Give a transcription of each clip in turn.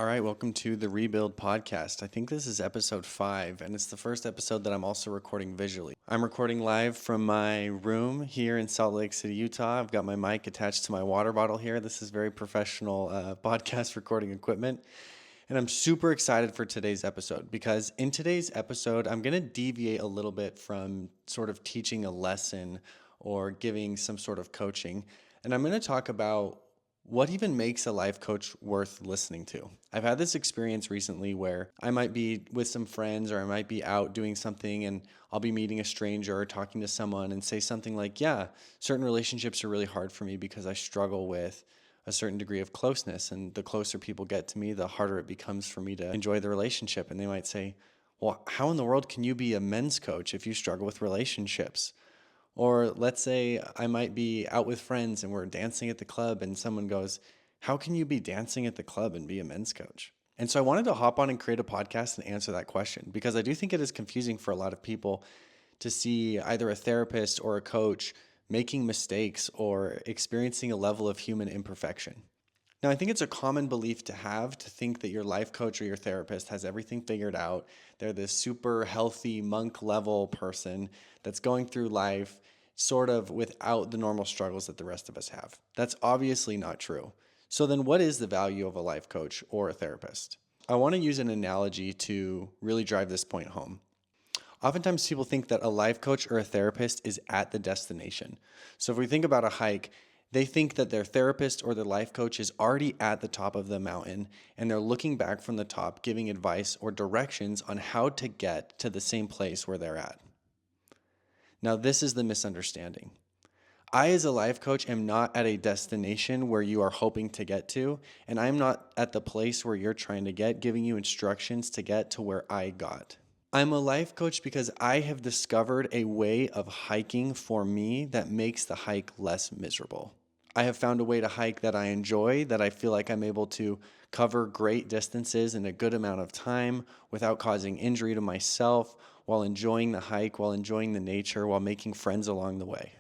All right, welcome to the Rebuild podcast. I think this is episode 5, and it's the first episode that I'm also recording visually. I'm recording live from my room here in Salt Lake City, Utah. I've got my mic attached to my water bottle here. This is very professional podcast recording equipment. And I'm super excited for today's episode because in today's episode, I'm going to deviate a little bit from sort of teaching a lesson or giving some sort of coaching. And I'm going to talk about what even makes a life coach worth listening to. I've had this experience recently where I might be with some friends or I might be out doing something and I'll be meeting a stranger or talking to someone and say something like, yeah, certain relationships are really hard for me because I struggle with a certain degree of closeness. And the closer people get to me, the harder it becomes for me to enjoy the relationship. And they might say, well, how in the world can you be a men's coach if you struggle with relationships? Or let's say I might be out with friends and we're dancing at the club and someone goes, how can you be dancing at the club and be a men's coach? And so I wanted to hop on and create a podcast and answer that question because I do think it is confusing for a lot of people to see either a therapist or a coach making mistakes or experiencing a level of human imperfection. Now, I think it's a common belief to think that your life coach or your therapist has everything figured out. They're this super healthy monk level person that's going through life sort of without the normal struggles that the rest of us have. That's obviously not true. So then what is the value of a life coach or a therapist? I want to use an analogy to really drive this point home. Oftentimes people think that a life coach or a therapist is at the destination. So if we think about a hike, they think that their therapist or their life coach is already at the top of the mountain and they're looking back from the top, giving advice or directions on how to get to the same place where they're at. Now, this is the misunderstanding. I, as a life coach, am not at a destination where you are hoping to get to, and I'm not at the place where you're trying to get, giving you instructions to get to where I got. I'm a life coach because I have discovered a way of hiking for me that makes the hike less miserable. I have found a way to hike that I enjoy, that I feel like I'm able to cover great distances in a good amount of time without causing injury to myself, while enjoying the hike, while enjoying the nature, while making friends along the way.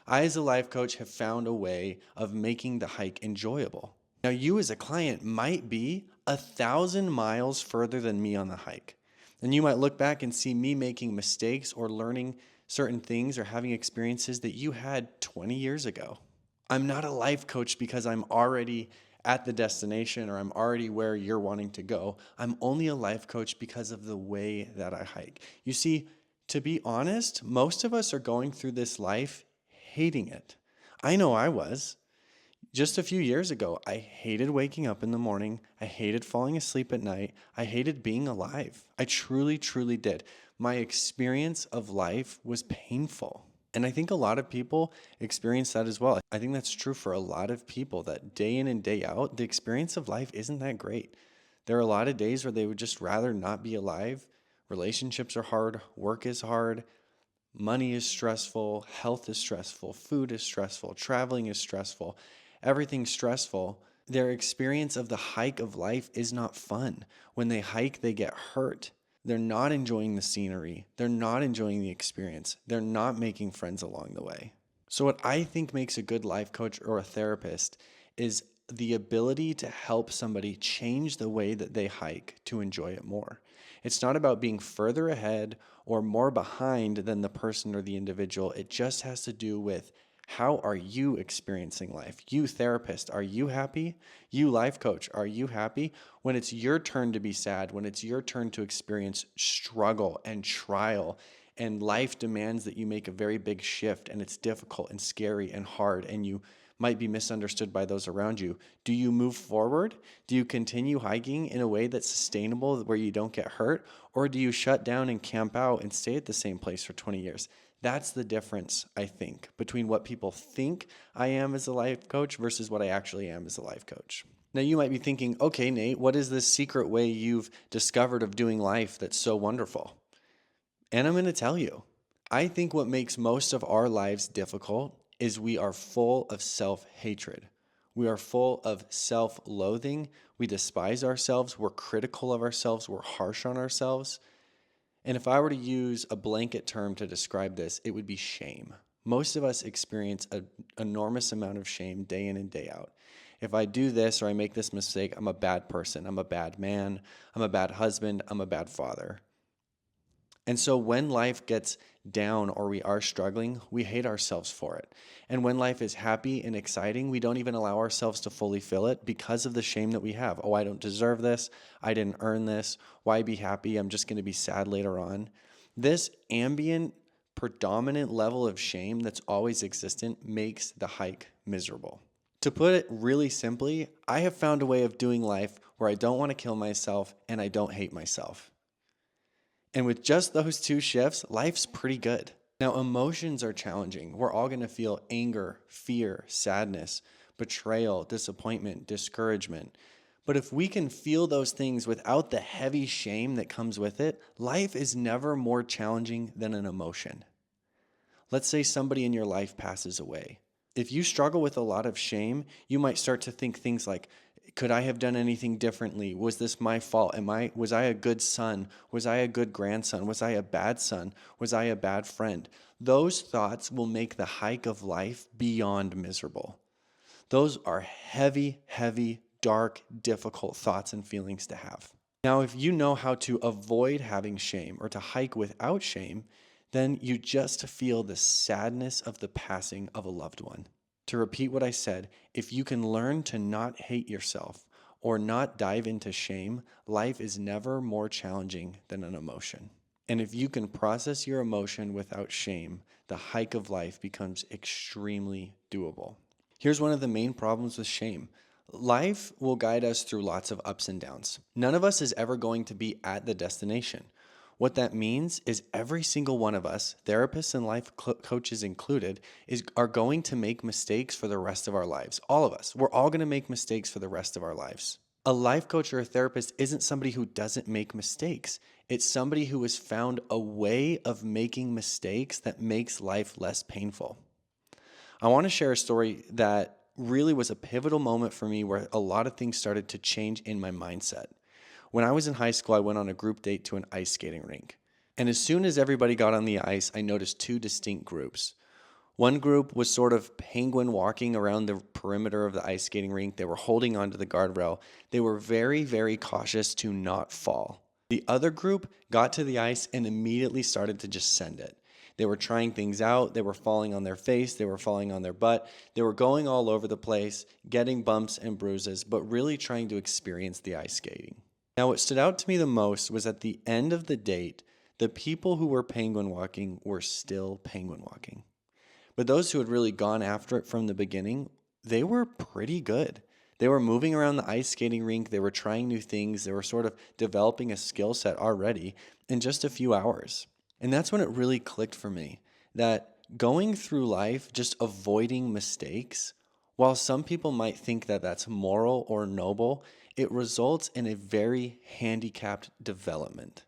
I, as a life coach, have found a way of making the hike enjoyable. Now, you as a client might be 1,000 miles further than me on the hike. And you might look back and see me making mistakes or learning certain things or having experiences that you had 20 years ago. I'm not a life coach because I'm already at the destination or I'm already where you're wanting to go. I'm only a life coach because of the way that I hike. You see, to be honest, most of us are going through this life hating it. I know I was. Just a few years ago, I hated waking up in the morning. I hated falling asleep at night. I hated being alive. I truly, truly did. My experience of life was painful. And I think a lot of people experience that as well. I think that's true for a lot of people that day in and day out, the experience of life isn't that great. There are a lot of days where they would just rather not be alive. Relationships are hard. Work is hard. Money is stressful. Health is stressful. Food is stressful. Traveling is stressful. Everything's stressful. Their experience of the hike of life is not fun. When they hike, they get hurt. They're not enjoying the scenery. They're not enjoying the experience. They're not making friends along the way. So what I think makes a good life coach or a therapist is the ability to help somebody change the way that they hike to enjoy it more. It's not about being further ahead or more behind than the person or the individual. It just has to do with how are you experiencing life? You therapist, are you happy? You life coach, are you happy? When it's your turn to be sad, when it's your turn to experience struggle and trial, and life demands that you make a very big shift and it's difficult and scary and hard and you might be misunderstood by those around you. Do you move forward? Do you continue hiking in a way that's sustainable where you don't get hurt? Or do you shut down and camp out and stay at the same place for 20 years? That's the difference, I think, between what people think I am as a life coach versus what I actually am as a life coach. Now, you might be thinking, okay, Nate, what is this secret way you've discovered of doing life that's so wonderful? And I'm going to tell you, I think what makes most of our lives difficult is we are full of self-hatred. We are full of self-loathing. We despise ourselves. We're critical of ourselves. We're harsh on ourselves. And if I were to use a blanket term to describe this, it would be shame. Most of us experience an enormous amount of shame day in and day out. If I do this or I make this mistake, I'm a bad person. I'm a bad man. I'm a bad husband. I'm a bad father. And so when life gets down or we are struggling, we hate ourselves for it. And when life is happy and exciting, we don't even allow ourselves to fully feel it because of the shame that we have. Oh, I don't deserve this. I didn't earn this. Why be happy? I'm just going to be sad later on. This ambient, predominant level of shame that's always existent makes the hike miserable. To put it really simply, I have found a way of doing life where I don't want to kill myself and I don't hate myself. And with just those two shifts, life's pretty good. Now, emotions are challenging. We're all going to feel anger, fear, sadness, betrayal, disappointment, discouragement. But if we can feel those things without the heavy shame that comes with it, life is never more challenging than an emotion. Let's say somebody in your life passes away. If you struggle with a lot of shame, you might start to think things like, could I have done anything differently? Was this my fault? Was I a good son? Was I a good grandson? Was I a bad son? Was I a bad friend? Those thoughts will make the hike of life beyond miserable. Those are heavy, heavy, dark, difficult thoughts and feelings to have. Now, if you know how to avoid having shame or to hike without shame, then you just feel the sadness of the passing of a loved one. To repeat what I said, if you can learn to not hate yourself or not dive into shame, life is never more challenging than an emotion. And if you can process your emotion without shame, the hike of life becomes extremely doable. Here's one of the main problems with shame. Life will guide us through lots of ups and downs. None of us is ever going to be at the destination. What that means is every single one of us, therapists and life coaches included, are going to make mistakes for the rest of our lives. All of us. We're all going to make mistakes for the rest of our lives. A life coach or a therapist isn't somebody who doesn't make mistakes. It's somebody who has found a way of making mistakes that makes life less painful. I want to share a story that really was a pivotal moment for me where a lot of things started to change in my mindset. When I was in high school, I went on a group date to an ice skating rink. And as soon as everybody got on the ice, I noticed two distinct groups. One group was sort of penguin walking around the perimeter of the ice skating rink. They were holding onto the guardrail. They were very, very cautious to not fall. The other group got to the ice and immediately started to just send it. They were trying things out. They were falling on their face. They were falling on their butt. They were going all over the place, getting bumps and bruises, but really trying to experience the ice skating. Now, what stood out to me the most was at the end of the date, the people who were penguin walking were still penguin walking. But those who had really gone after it from the beginning, they were pretty good. They were moving around the ice skating rink. They were trying new things. They were sort of developing a skill set already in just a few hours. And that's when it really clicked for me that going through life, just avoiding mistakes, while some people might think that that's moral or noble, it results in a very handicapped development.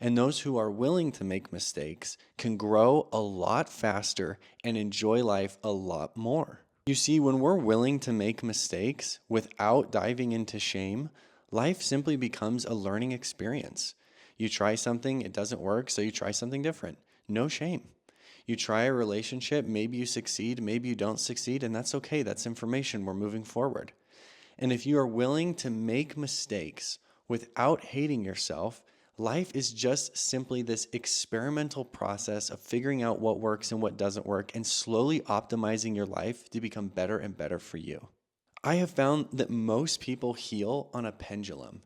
And those who are willing to make mistakes can grow a lot faster and enjoy life a lot more. You see, when we're willing to make mistakes without diving into shame, life simply becomes a learning experience. You try something, it doesn't work, so you try something different. No shame. You try a relationship, maybe you succeed, maybe you don't succeed, and that's okay. That's information. We're moving forward. And if you are willing to make mistakes without hating yourself, life is just simply this experimental process of figuring out what works and what doesn't work and slowly optimizing your life to become better and better for you. I have found that most people heal on a pendulum.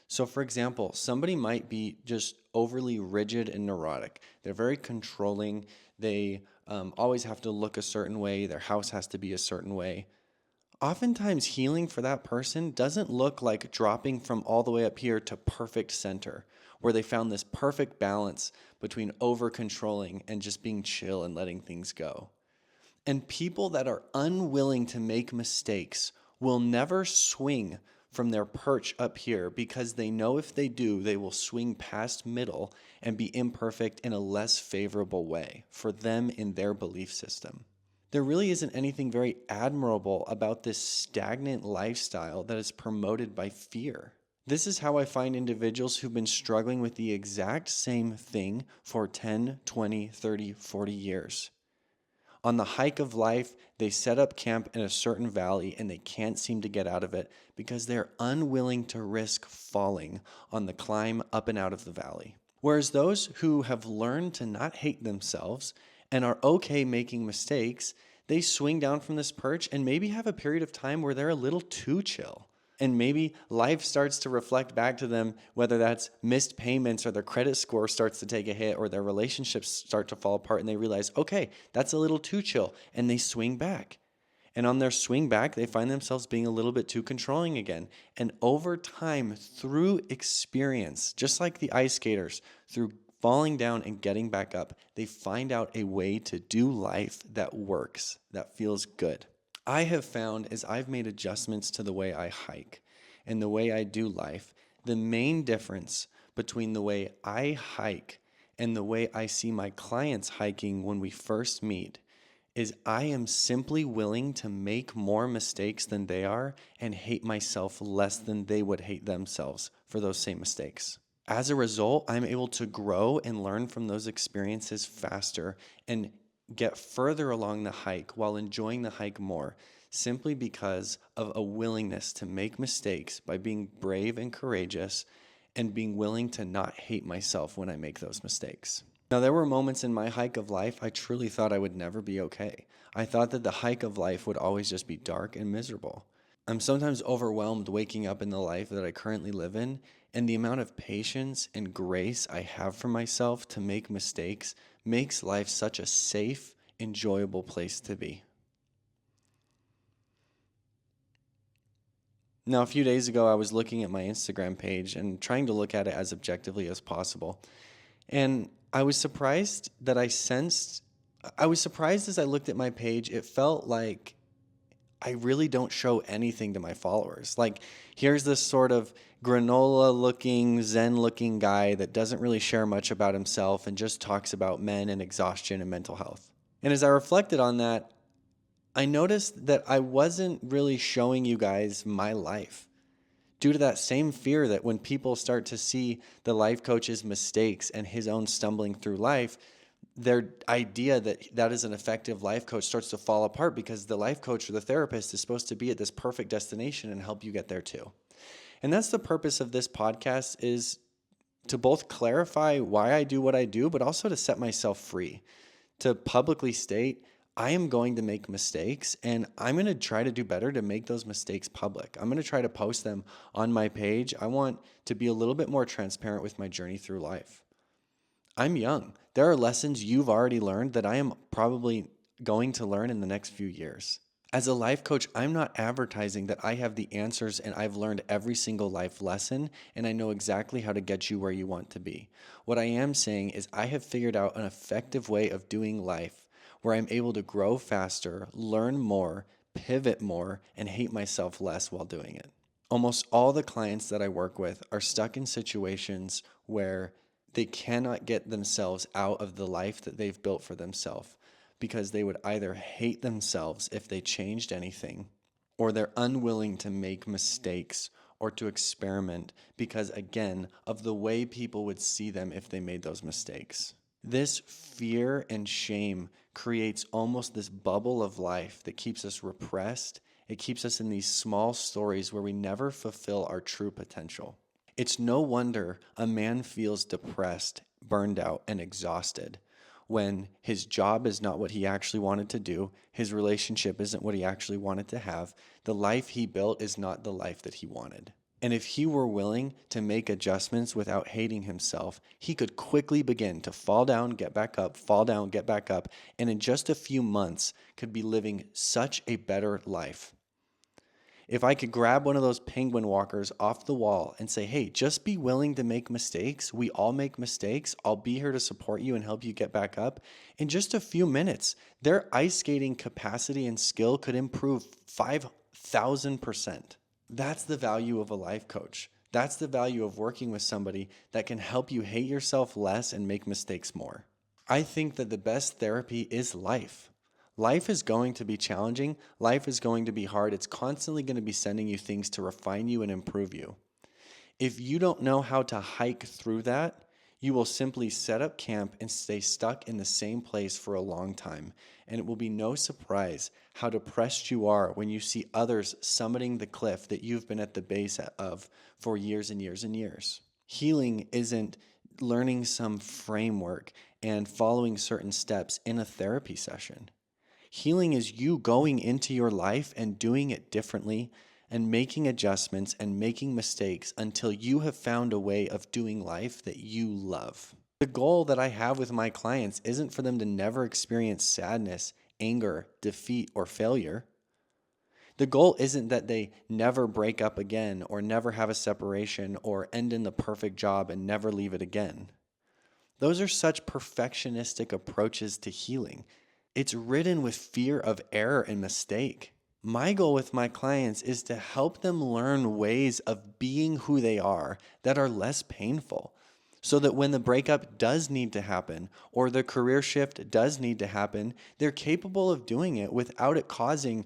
So for example, somebody might be just overly rigid and neurotic. They're very controlling. They always have to look a certain way. Their house has to be a certain way. Oftentimes, healing for that person doesn't look like dropping from all the way up here to perfect center, where they found this perfect balance between over-controlling and just being chill and letting things go. And people that are unwilling to make mistakes will never swing from their perch up here because they know if they do, they will swing past middle and be imperfect in a less favorable way for them in their belief system. There really isn't anything very admirable about this stagnant lifestyle that is promoted by fear. This is how I find individuals who've been struggling with the exact same thing for 10, 20, 30, 40 years. On the hike of life, they set up camp in a certain valley and they can't seem to get out of it because they're unwilling to risk falling on the climb up and out of the valley. Whereas those who have learned to not hate themselves and are okay making mistakes, they swing down from this perch and maybe have a period of time where they're a little too chill. And maybe life starts to reflect back to them, whether that's missed payments or their credit score starts to take a hit or their relationships start to fall apart and they realize, okay, that's a little too chill, and they swing back. And on their swing back, they find themselves being a little bit too controlling again. And over time, through experience, just like the ice skaters, through falling down and getting back up, they find out a way to do life that works, that feels good. I have found as I've made adjustments to the way I hike and the way I do life, the main difference between the way I hike and the way I see my clients hiking when we first meet is I am simply willing to make more mistakes than they are and hate myself less than they would hate themselves for those same mistakes. As a result, I'm able to grow and learn from those experiences faster and get further along the hike while enjoying the hike more, simply because of a willingness to make mistakes by being brave and courageous and being willing to not hate myself when I make those mistakes. Now, there were moments in my hike of life I truly thought I would never be okay. I thought that the hike of life would always just be dark and miserable. I'm sometimes overwhelmed waking up in the life that I currently live in, and the amount of patience and grace I have for myself to make mistakes makes life such a safe, enjoyable place to be. Now, a few days ago, I was looking at my Instagram page and trying to look at it as objectively as possible. And I was surprised as I looked at my page, it felt like I really don't show anything to my followers. Like, here's this sort of granola looking, zen looking guy that doesn't really share much about himself and just talks about men and exhaustion and mental health. And as I reflected on that, I noticed that I wasn't really showing you guys my life due to that same fear that when people start to see the life coach's mistakes and his own stumbling through life, their idea that that is an effective life coach starts to fall apart because the life coach or the therapist is supposed to be at this perfect destination and help you get there too. And that's the purpose of this podcast, is to both clarify why I do what I do, but also to set myself free, to publicly state I am going to make mistakes and I'm going to try to do better to make those mistakes public. I'm going to try to post them on my page. I want to be a little bit more transparent with my journey through life. I'm young. There are lessons you've already learned that I am probably going to learn in the next few years. As a life coach, I'm not advertising that I have the answers and I've learned every single life lesson and I know exactly how to get you where you want to be. What I am saying is I have figured out an effective way of doing life where I'm able to grow faster, learn more, pivot more, and hate myself less while doing it. Almost all the clients that I work with are stuck in situations where they cannot get themselves out of the life that they've built for themselves because they would either hate themselves if they changed anything, or they're unwilling to make mistakes or to experiment because, again, of the way people would see them if they made those mistakes. This fear and shame creates almost this bubble of life that keeps us repressed. It keeps us in these small stories where we never fulfill our true potential. It's no wonder a man feels depressed, burned out, and exhausted when his job is not what he actually wanted to do, his relationship isn't what he actually wanted to have, the life he built is not the life that he wanted. And if he were willing to make adjustments without hating himself, he could quickly begin to fall down, get back up, fall down, get back up, and in just a few months could be living such a better life. If I could grab one of those penguin walkers off the wall and say, hey, just be willing to make mistakes. We all make mistakes. I'll be here to support you and help you get back up. In just a few minutes, their ice skating capacity and skill could improve 5,000%. That's the value of a life coach. That's the value of working with somebody that can help you hate yourself less and make mistakes more. I think that the best therapy is life. Life is going to be challenging. Life is going to be hard. It's constantly going to be sending you things to refine you and improve you. If you don't know how to hike through that, You will simply set up camp and stay stuck in the same place for a long time, and it will be no surprise how depressed you are when you see others summiting the cliff that you've been at the base of for years and years and years. Healing isn't learning some framework and following certain steps in a therapy session. Healing is you going into your life and doing it differently and making adjustments and making mistakes until you have found a way of doing life that you love. The goal that I have with my clients isn't for them to never experience sadness, anger, defeat, or failure. The goal isn't that they never break up again or never have a separation or end in the perfect job and never leave it again. Those are such perfectionistic approaches to healing. It's ridden with fear of error and mistake. My goal with my clients is to help them learn ways of being who they are that are less painful, so that when the breakup does need to happen or the career shift does need to happen, they're capable of doing it without it causing,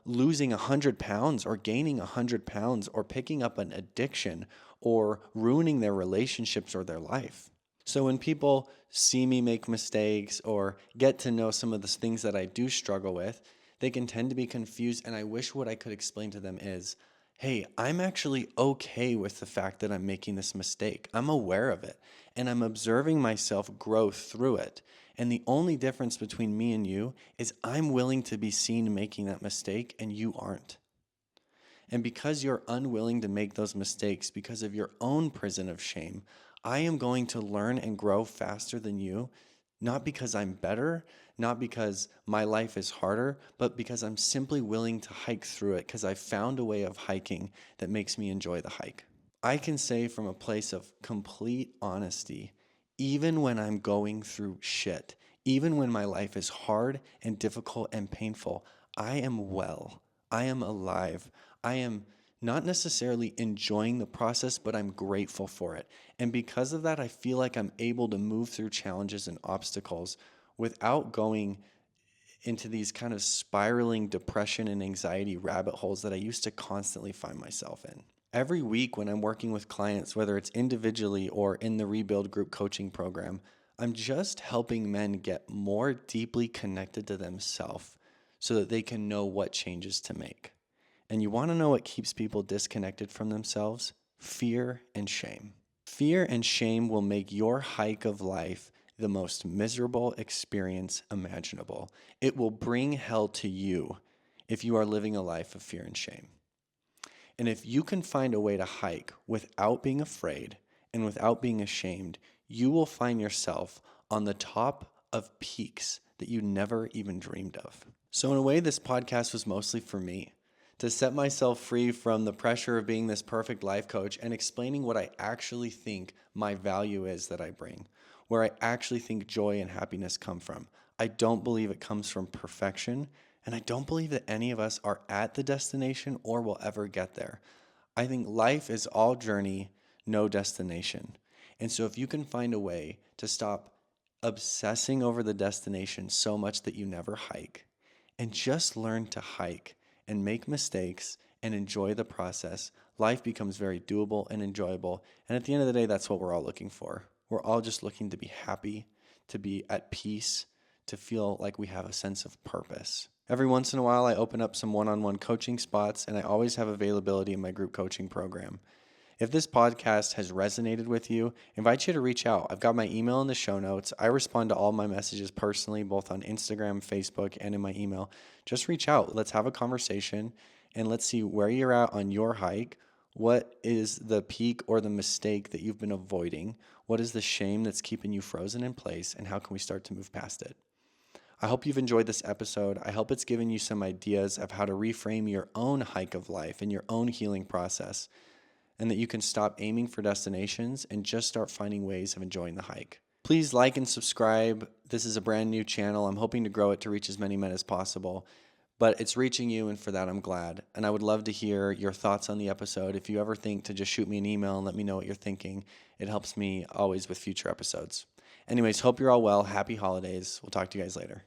losing 100 pounds or gaining 100 pounds or picking up an addiction or ruining their relationships or their life. So when people see me make mistakes or get to know some of the things that I do struggle with, they can tend to be confused. And I wish what I could explain to them is, hey, I'm actually okay with the fact that I'm making this mistake. I'm aware of it and I'm observing myself grow through it. And the only difference between me and you is I'm willing to be seen making that mistake and you aren't. And because you're unwilling to make those mistakes because of your own prison of shame, I am going to learn and grow faster than you, not because I'm better, not because my life is harder, but because I'm simply willing to hike through it because I found a way of hiking that makes me enjoy the hike. I can say from a place of complete honesty, even when I'm going through shit, even when my life is hard and difficult and painful, I am well. I am alive. I am not necessarily enjoying the process, but I'm grateful for it. And because of that, I feel like I'm able to move through challenges and obstacles without going into these kind of spiraling depression and anxiety rabbit holes that I used to constantly find myself in. Every week when I'm working with clients, whether it's individually or in the Rebuild group coaching program, I'm just helping men get more deeply connected to themselves so that they can know what changes to make. And you want to know what keeps people disconnected from themselves? Fear and shame. Fear and shame will make your hike of life the most miserable experience imaginable. It will bring hell to you if you are living a life of fear and shame. And if you can find a way to hike without being afraid and without being ashamed, you will find yourself on the top of peaks that you never even dreamed of. So in a way, this podcast was mostly for me, to set myself free from the pressure of being this perfect life coach and explaining what I actually think my value is that I bring, where I actually think joy and happiness come from. I don't believe it comes from perfection, and I don't believe that any of us are at the destination or will ever get there. I think life is all journey, no destination. And so if you can find a way to stop obsessing over the destination so much that you never hike and just learn to hike and make mistakes and enjoy the process, life becomes very doable and enjoyable. And at the end of the day, that's what we're all looking for. We're all just looking to be happy, to be at peace, to feel like we have a sense of purpose. Every once in a while, I open up some one-on-one coaching spots, and I always have availability in my group coaching program. If this podcast has resonated with you, I invite you to reach out. I've got my email in the show notes. I respond to all my messages personally, both on Instagram, Facebook, and in my email. Just reach out. Let's have a conversation, and let's see where you're at on your hike. What is the peak or the mistake that you've been avoiding? What is the shame that's keeping you frozen in place, and how can we start to move past it? I hope you've enjoyed this episode. I hope it's given you some ideas of how to reframe your own hike of life and your own healing process, and that you can stop aiming for destinations and just start finding ways of enjoying the hike. Please like and subscribe. This is a brand new channel. I'm hoping to grow it to reach as many men as possible, but it's reaching you, and for that I'm glad. And I would love to hear your thoughts on the episode. If you ever think to just shoot me an email and let me know what you're thinking, it helps me always with future episodes. Anyways, hope you're all well. Happy holidays. We'll talk to you guys later.